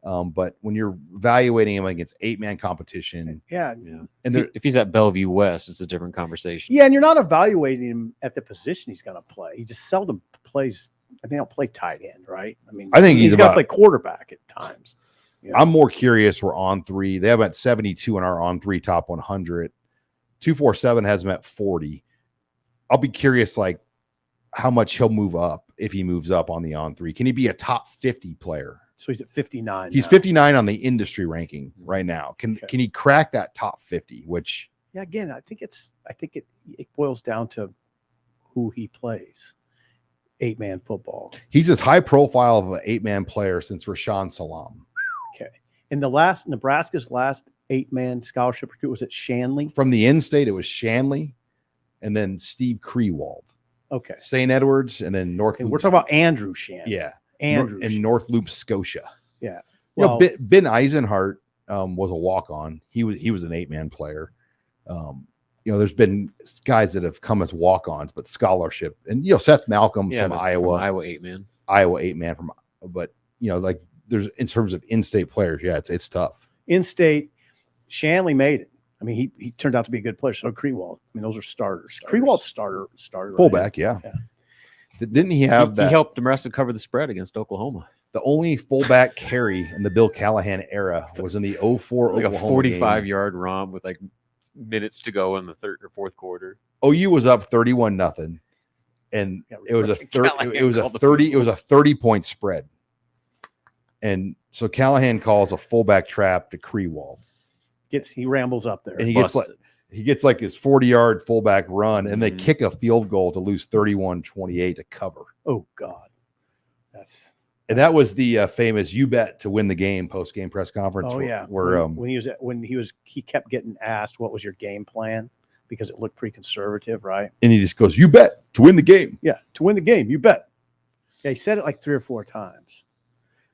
But when you're evaluating him against 8-man competition, and if he's at Bellevue West, it's a different conversation. Yeah, and you're not evaluating him at the position he's going to play. He just seldom plays. I mean, he'll play tight end, right? I mean, I think he's got to play quarterback at times. I'm more curious. We're On3. They have him at 72 in our On3 top 100. 247 has him at 40. I'll be curious, like how much he'll move up if he moves up on the On3. Can he be a top 50 player? So he's at 59. He's 59 on the industry ranking right now. Can he crack that top 50? Which again, I think it boils down to who he plays. 8-man football. He's as high profile of an 8-man player since Rashawn Salam. Okay. In Nebraska's last 8-man scholarship recruit was at Shanley. From the in-state, it was Shanley, and then Steve Krewald. Okay. St. Edwards, and then North. And we're talking about Andrew Shanley. Yeah, Andrew in North Loop, Scotia. Yeah. Well, Ben Eisenhart was a walk-on. He was an 8-man player. There's been guys that have come as walk-ons, but scholarship, and Seth Malcolm from Iowa, Iowa 8-man, but like there's in terms of in-state players, it's tough. In-state, Shanley made it. I mean, he turned out to be a good player. So Krewald. I mean, those are starters. Krewald's starter fullback, yeah. Didn't he have that? He helped Nebraska cover the spread against Oklahoma. The only fullback carry in the Bill Callahan era was in the 04 like Oklahoma a 45-yard romp with like minutes to go in the third or fourth quarter. OU was up 31-0, and it was a 30-point spread. And so Callahan calls a fullback trap to Krewald. He rambles up there, and he gets like his 40-yard fullback run, and they kick a field goal to lose 31-28 to cover. Oh God, that was the famous "you bet" to win the game post-game press conference. Oh yeah, where he kept getting asked what was your game plan because it looked pretty conservative, right? And he just goes, "You bet to win the game." Yeah, to win the game, you bet. Yeah, he said it like 3 or 4 times.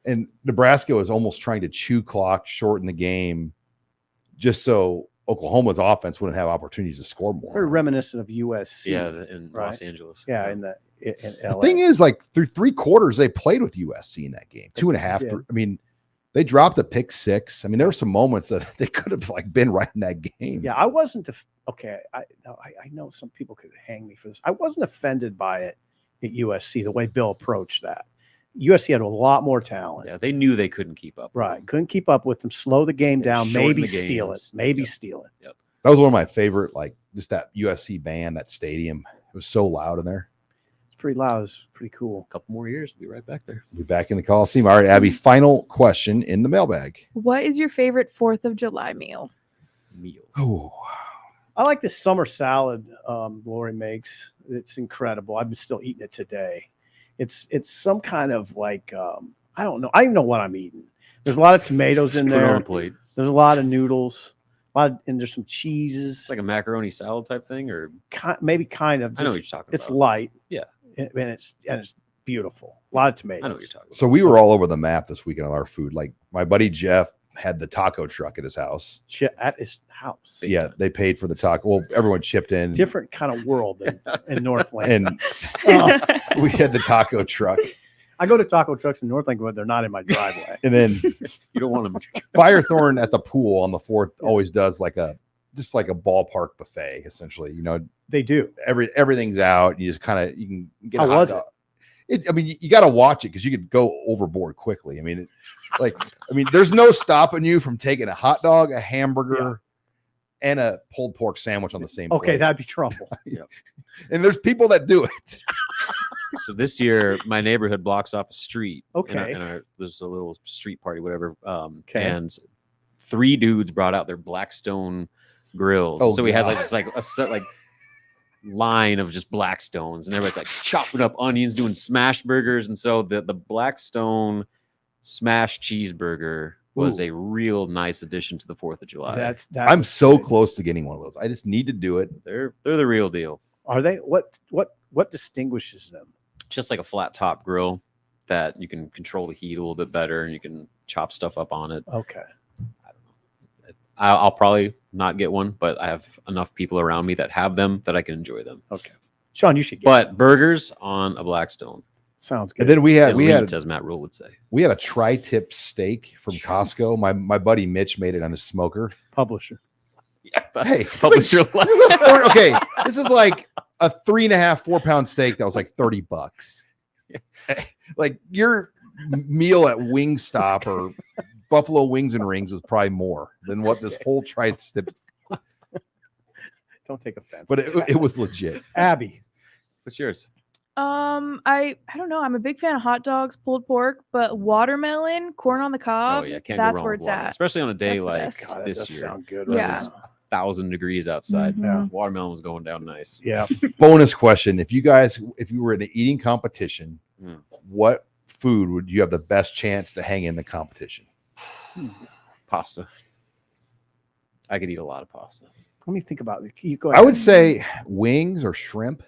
And Nebraska was almost trying to chew clock, shorten the game, just so Oklahoma's offense wouldn't have opportunities to score more. Very reminiscent of USC. Yeah, in Los Angeles. Yeah, in LA. The thing is, like through 3 quarters, they played with USC in that game. 2.5. I mean, they dropped a pick 6. I mean, there were some moments that they could have like been right in that game. Yeah, I wasn't. I know some people could hang me for this. I wasn't offended by it at USC the way Bill approached that. USC had a lot more talent. Yeah, they knew they couldn't keep up. Right. Couldn't keep up with them. Slow the game down. Maybe steal it. Steal it. Yep. That was one of my favorite, like just that USC band, that stadium. It was so loud in there. It's pretty loud. It's pretty cool. A couple more years, we'll be right back there. We'll be back in the Coliseum. All right, Abby, final question in the mailbag. What is your favorite 4th of July meal? Oh, I like this summer salad Lori makes. It's incredible. I've been still eating it today. It's some kind of like I don't know. I don't even know what I'm eating. There's a lot of tomatoes in there. Plate. There's a lot of noodles. And there's some cheeses. It's like a macaroni salad type thing, or maybe kind of. I know what you're talking about. It's light. Yeah, and it's beautiful. A lot of tomatoes. I know what you're talking about. So we were all over the map this weekend on our food. Like my buddy Jeff had the taco truck at his house. At his house. Yeah, they paid for the taco. Well, everyone chipped in. Different kind of world than in Northland. And we had the taco truck. I go to taco trucks in Northland, but they're not in my driveway. And then you don't want them. Firethorn at the pool on the 4th always does like a ballpark buffet, essentially. They do. Everything's out. You just you can get. How was it? I mean, you got to watch it because you could go overboard quickly. I mean, there's no stopping you from taking a hot dog, a hamburger, and a pulled pork sandwich on the same plate. Okay, that'd be trouble. Yeah. And there's people that do it. So this year, my neighborhood blocks off a street. Okay. And there's a little street party, whatever. And 3 dudes brought out their Blackstone grills. Oh, so we had a set line of just Blackstones, and everybody's like chopping up onions, doing smash burgers. And so the Blackstone smash cheeseburger was a real nice addition to the 4th of July. I'm so close to getting one of those. I just need to do it. They're the real deal. Are they? What distinguishes them? Just like a flat top grill that you can control the heat a little bit better, and you can chop stuff up on it. Okay. I don't know. I'll probably not get one, but I have enough people around me that have them that I can enjoy them. Okay. Sean, you should get But burgers on a Blackstone. Sounds good. And then we had as Matt Rule would say. We had a tri-tip steak from Costco. My buddy Mitch made it on his smoker. Publisher. Yeah, hey, publisher. Okay, this is like a 3.5-4 pound steak that was like $30. Like your meal at Wingstop or Buffalo Wings and Rings was probably more than what this whole tri-tip. Don't take offense. But it was legit. Abby, what's yours? I don't know. I'm a big fan of hot dogs, pulled pork, but watermelon, corn on the cob. Oh yeah, can't that's go wrong where with it's water. at. Especially on a day That's the like best. God, that this does year. sound good. Yeah. There's 1,000 degrees outside. Mhm. Watermelon was going down nice. Yeah. Bonus question: if you were in an eating competition, Mm. what food would you have the best chance to hang in the competition? Pasta. I could eat a lot of pasta. Let me think about it. You go I ahead. would say wings or shrimp.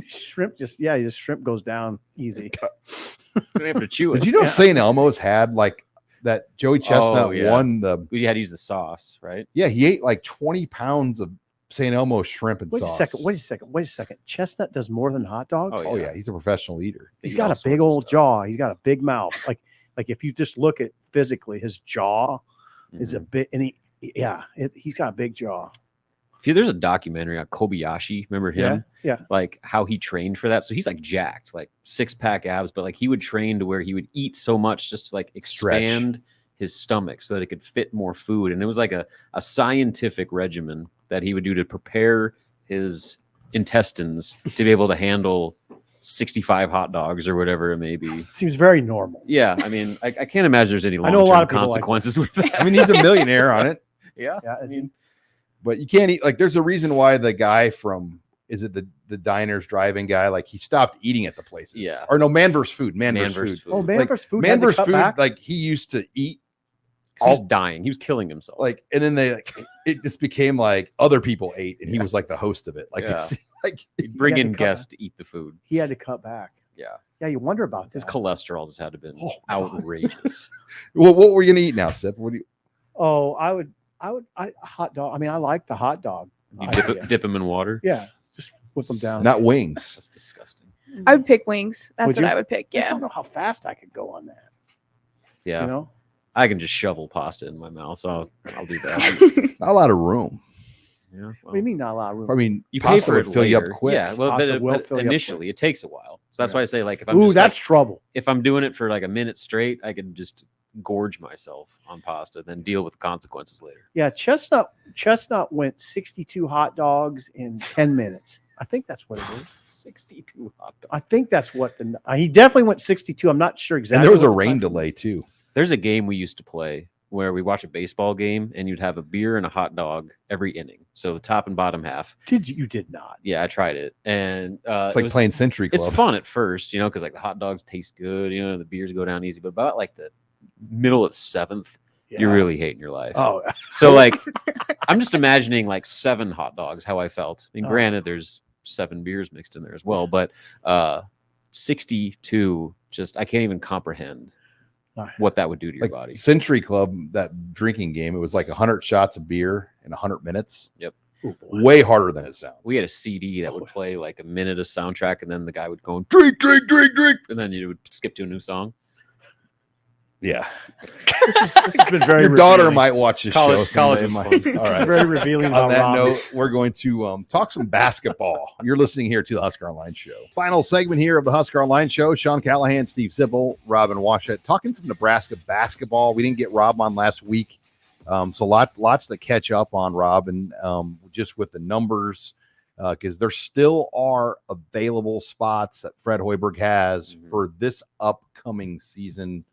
shrimp. Just shrimp goes down easy. You don't have to chew it. Did you know Yeah. St. Elmo's had like that? Joey Chestnut Oh, yeah. won the. You had to use the sauce, right? Yeah, he ate like 20 pounds of St. Elmo's shrimp and Wait sauce. a second. Chestnut does more than hot dogs. Oh, Oh yeah, he's a professional eater. He's Eat got all a sorts big of old stuff. jaw. He's got a big mouth. Like if you just look at physically, his jaw is a Mhm. bit, and he's got a big jaw. There's a documentary on Kobayashi. Remember him? Yeah. Like how he trained for that. So he's like jacked, like 6-pack abs, but like he would train to where he would eat so much just to like expand his stomach so that it could fit more food. And it was like a scientific regimen that he would do to prepare his intestines to be able to handle 65 hot dogs or whatever it may be. Seems very normal. Yeah, I mean, I can't imagine there's any I know a lot long-term of people like that. consequences with that. I mean, he's a millionaire on it, Yeah. Yeah. I mean, but you can't eat. Like, there's a reason why the guy from is it the diners driving guy? Like, he stopped eating at the places. Yeah. Or no, Man vs. Food. Man Man vs. versus Food. food. Oh, Man Like, vs. Food. Man had to vs. cut Food. back? Like, he used to eat 'Cause he was dying. He was killing himself. like, and then it just became like other people ate, and he was like the host of it. Like, Yeah. it's like He'd bring had to in cut guests to eat the food. He had to cut back. Yeah. Yeah. You wonder about His that. cholesterol just had to have been Oh, God. outrageous. well, what were you gonna eat now, Sip? What do you? Oh, I hot dog. I mean, I like the hot dog. You idea. dip him in water. Yeah. Just whip them down. Not wings. That's disgusting. I would pick wings. That's Would what you? I would pick. I just Yeah. don't know how fast I could go on that. Yeah. You know? I can just shovel pasta in my mouth, so I'll do that. Not a lot of room. Yeah. What do you mean not a lot of room? I mean, You pay pasta for would it fill you later. up quick. Yeah, well, Pasta but, will but fill you up initially it takes a while. So that's Yeah. why I say, like, if I'm Ooh, just, that's like, trouble. if I'm doing it for like a minute straight, I can just gorge myself on pasta, then deal with the consequences later. Yeah, Chestnut went 62 hot dogs in 10 minutes. I think that's what it is. 62 hot dogs. I think that's what he definitely went 62. I'm not sure exactly. And there was a what the rain time- delay too. There's a game we used to play where we watch a baseball game and you'd have a beer and a hot dog every inning. So the top and bottom half. You did not. Yeah, I tried it. And It's it like was- playing Century Club. It's fun at first, because like the hot dogs taste good, the beers go down easy. But about like the middle of the seventh, you're Yeah. really hating your life. Oh, So like, I'm just imagining like 7 hot dogs, how I felt. I mean, Oh. granted, there's 7 beers mixed in there as well, but 62, just I can't even comprehend what that would do to your like body. Century Club, that drinking game. It was like 100 shots of beer in 100 minutes. oh, boy. Way harder than it sounds. We had a CD that would play like a minute of soundtrack, and then the guy would go, drink, drink, drink, drink. and then you would skip to a new song. Yeah. This has been very Your daughter revealing. might watch this College- show college someday. was fun. All This is right. very revealing On about that Rob. note, we're going to talk some basketball. You're listening here to the Husker Online Show. Final segment here of the Husker Online Show. Sean Callahan, Steve Sipple, Robin Washut, talking some Nebraska basketball. We didn't get Rob on last week, so lots to catch up on, Rob, and just with the numbers, because there still are available spots that Fred Hoiberg has for this upcoming season.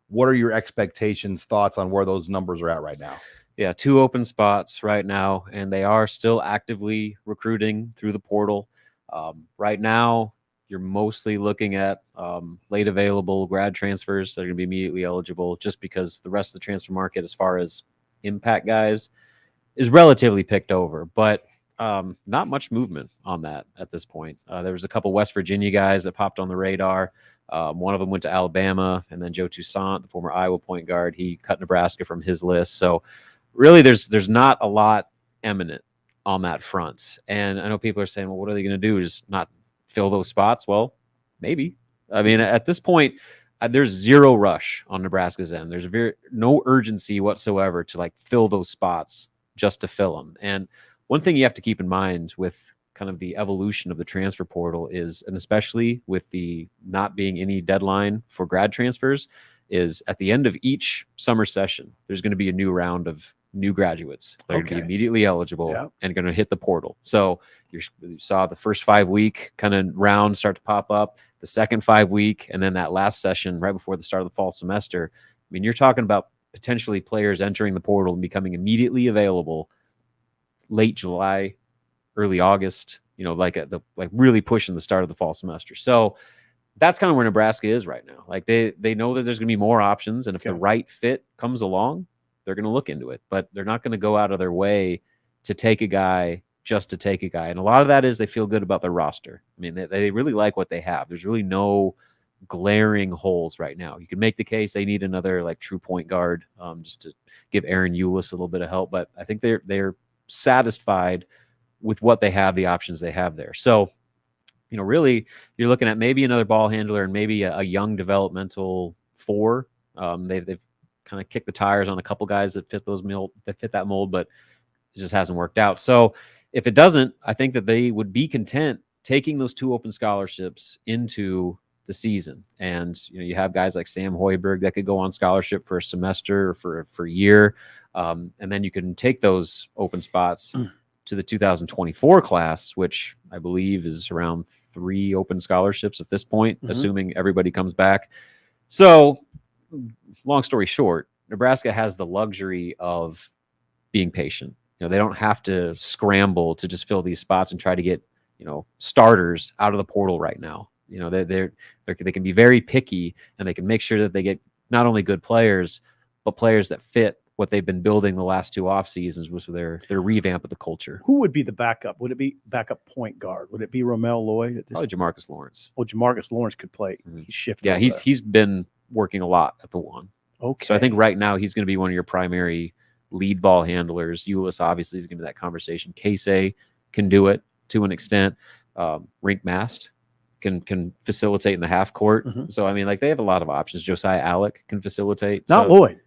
What are your expectations, thoughts on where those numbers are at right now? Yeah, 2 open spots right now, and they are still actively recruiting through the portal. Right now, you're mostly looking at late available grad transfers that are going to be immediately eligible, just because the rest of the transfer market, as far as impact guys, is relatively picked over. But not much movement on that at this point. There was a couple West Virginia guys that popped on the radar. One of them went to Alabama, and then Joe Toussaint, the former Iowa point guard, he cut Nebraska from his list. So really there's not a lot eminent on that front. And I know people are saying, well, what are they going to do? Just not fill those spots? Well, maybe. I mean, at this point, there's zero rush on Nebraska's end. There's no urgency whatsoever to like fill those spots just to fill them. And one thing you have to keep in mind with kind of the evolution of the transfer portal is, and especially with the not being any deadline for grad transfers, is at the end of each summer session, there's going to be a new round of new graduates that are going to be immediately eligible and going to hit the portal. So you saw the first 5-week kind of round start to pop up, the second 5-week, and then that last session right before the start of the fall semester. I mean, you're talking about potentially players entering the portal and becoming immediately available late July, early August, like really pushing the start of the fall semester. So that's kind of where Nebraska is right now. Like they know that there's going to be more options, and if the right fit comes along, they're going to look into it, but they're not going to go out of their way to take a guy just to take a guy. And a lot of that is they feel good about their roster. I mean, they really like what they have. There's really no glaring holes right now. You can make the case they need another like true point guard, just to give Aaron Eulis a little bit of help, but I think they're satisfied with what they have, the options they have there. So, really you're looking at maybe another ball handler and maybe a young developmental 4. They've kind of kicked the tires on a couple guys that fit that mold, but it just hasn't worked out. So if it doesn't, I think that they would be content taking those 2 open scholarships into the season. And, you have guys like Sam Hoiberg that could go on scholarship for a semester or for a year. And then you can take those open spots to the 2024 class, which I believe is around 3 open scholarships at this point, assuming everybody comes back. So long story short, Nebraska has the luxury of being patient. They don't have to scramble to just fill these spots and try to get, starters out of the portal right now. They can be very picky, and they can make sure that they get not only good players, but players that fit what they've been building the last 2 off seasons with their revamp of the culture. Who would be the backup? Would it be backup point guard? Would it be Romel Lloyd? Probably Jamarcus Lawrence. Well, Jamarcus Lawrence could play. He's shifted. Yeah, he's been working a lot at the 1. Okay. So I think right now he's going to be one of your primary lead ball handlers. Eulis obviously is going to be that conversation. Casey can do it to an extent. Rink Mast can facilitate in the half court. So I mean, like they have a lot of options. Josiah Alec can facilitate. Not Lloyd.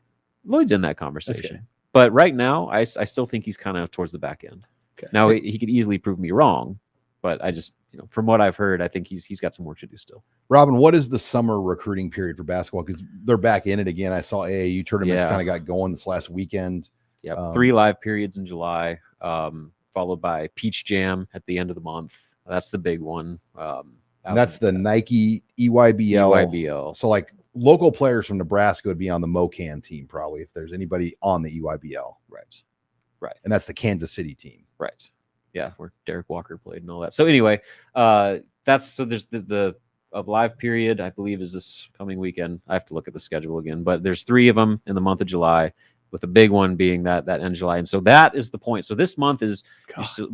Lloyd's in that conversation. But right now, I still think he's kind of towards the back end. Okay. Now he could easily prove me wrong, but I just, from what I've heard, I think he's got some work to do still. Robin, what is the summer recruiting period for basketball? Because they're back in it again. I saw AAU tournaments kind of got going this last weekend. Yeah, 3 live periods in July, followed by Peach Jam at the end of the month. That's the big one. And that's the Nike EYBL. So like local players from Nebraska would be on the MoCan team probably if there's anybody on the EYBL. Right. And that's the Kansas City team. Right. Yeah, where Derek Walker played and all that. So anyway, there's the live period, I believe, is this coming weekend. I have to look at the schedule again, but there's 3 of them in the month of July, with the big one being that end of July. And so that is the point. So this month is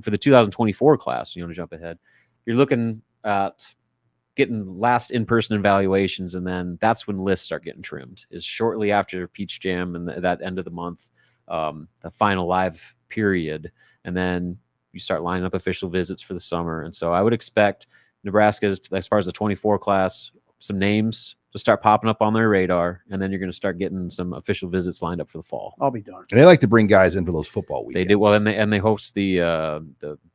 for the 2024 class. You want to jump ahead. You're looking at getting last in-person evaluations, and then that's when lists start getting trimmed, is shortly after Peach Jam and that end of the month, the final live period. And then you start lining up official visits for the summer. And so I would expect Nebraska, as far as the 24 class, some names to start popping up on their radar, and then you're going to start getting some official visits lined up for the fall. I'll be darned. And they like to bring guys in for those football weekends. They do well, and they host the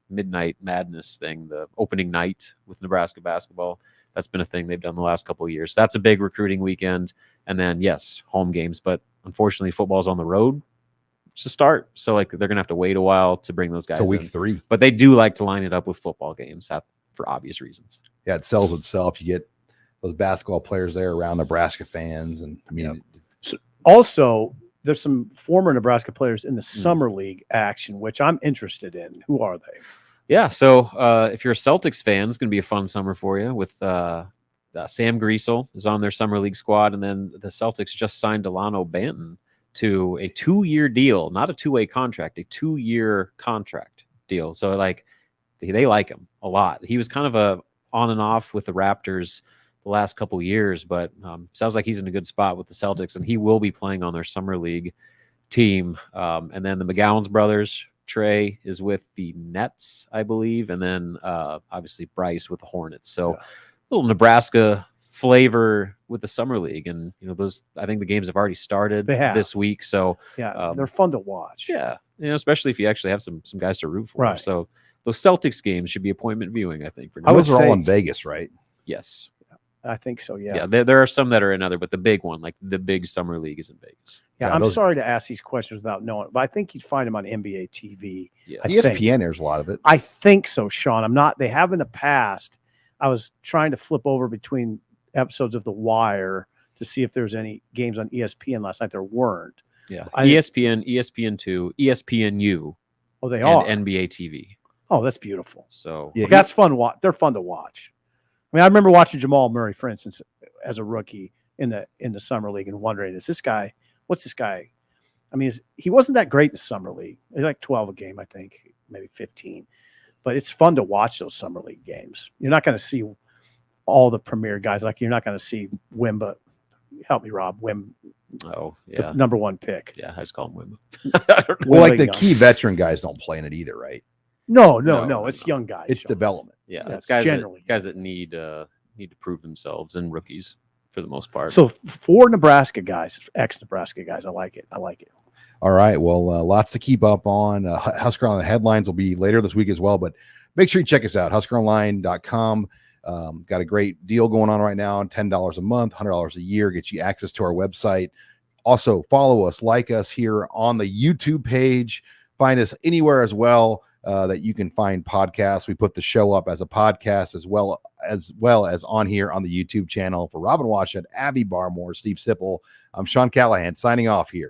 Midnight Madness thing, the opening night with Nebraska basketball. That's been a thing they've done the last couple of years. That's a big recruiting weekend, and then yes, home games. But unfortunately, football's on the road to start, so like they're gonna have to wait a while to bring those guys to week in. 3. But they do like to line it up with football games for obvious reasons. Yeah, it sells itself. You get those basketball players there around Nebraska fans, and I mean, also there's some former Nebraska players in the summer league action, which I'm interested in. Who are they? Yeah, so if you're a Celtics fan, it's going to be a fun summer for you with Sam Griesel is on their summer league squad, and then the Celtics just signed Delano Banton to a 2-year deal, not a 2-way contract, a 2-year contract deal. So like they like him a lot. He was kind of a on and off with the Raptors the last couple of years, but sounds like he's in a good spot with the Celtics, and he will be playing on their summer league team. And then the McGowan's brothers, Trey is with the Nets, I believe, and then obviously Bryce with the Hornets. So a little Nebraska flavor with the summer league, and those, I think the games have already started this week. So they're fun to watch. Yeah, especially if you actually have some guys to root for. Right. So those Celtics games should be appointment viewing, I think. For those are all in Vegas, right? Yes. I think so, yeah. Yeah, there are some that are in other, but the big one, like the big summer league, is in Vegas. Yeah, I'm sorry to ask these questions without knowing, but I think you'd find them on NBA TV. Yeah. ESPN airs a lot of it. I think so, Sean. They have in the past. I was trying to flip over between episodes of The Wire to see if there's any games on ESPN last night. There weren't. Yeah, ESPN, ESPN2, ESPNU Oh, they and are. NBA TV. Oh, that's beautiful. So Yeah, That's fun. They're fun to watch. I mean, I remember watching Jamal Murray, for instance, as a rookie in the summer league, and wondering, is this guy? What's this guy? I mean, he wasn't that great in the summer league. He's like 12 a game, I think, maybe 15. But it's fun to watch those summer league games. You're not going to see all the premier guys. Like, you're not going to see Wimba. Help me, Rob. oh The yeah, number one pick. yeah, I just call him Wimba. well, like Wimba the young. key veteran guys don't play in it either, right? No. No. It's young guys. It's Sean. development. Yeah, Yeah, it's guys generally. that need to prove themselves, and rookies for the most part. So for Nebraska guys, ex-Nebraska guys, I like it. All right. Well, lots to keep up on. Husker on the headlines will be later this week as well, but make sure you check us out, HuskerOnline.com. Got a great deal going on right now, $10 a month, $100 a year, gets you access to our website. Also, follow us, like us here on the YouTube page. Find us anywhere as well that you can find podcasts. We put the show up as a podcast as well as on here on the YouTube channel. For Robin Washut, Abby Barmore, Steve Sipple, I'm Sean Callahan signing off here.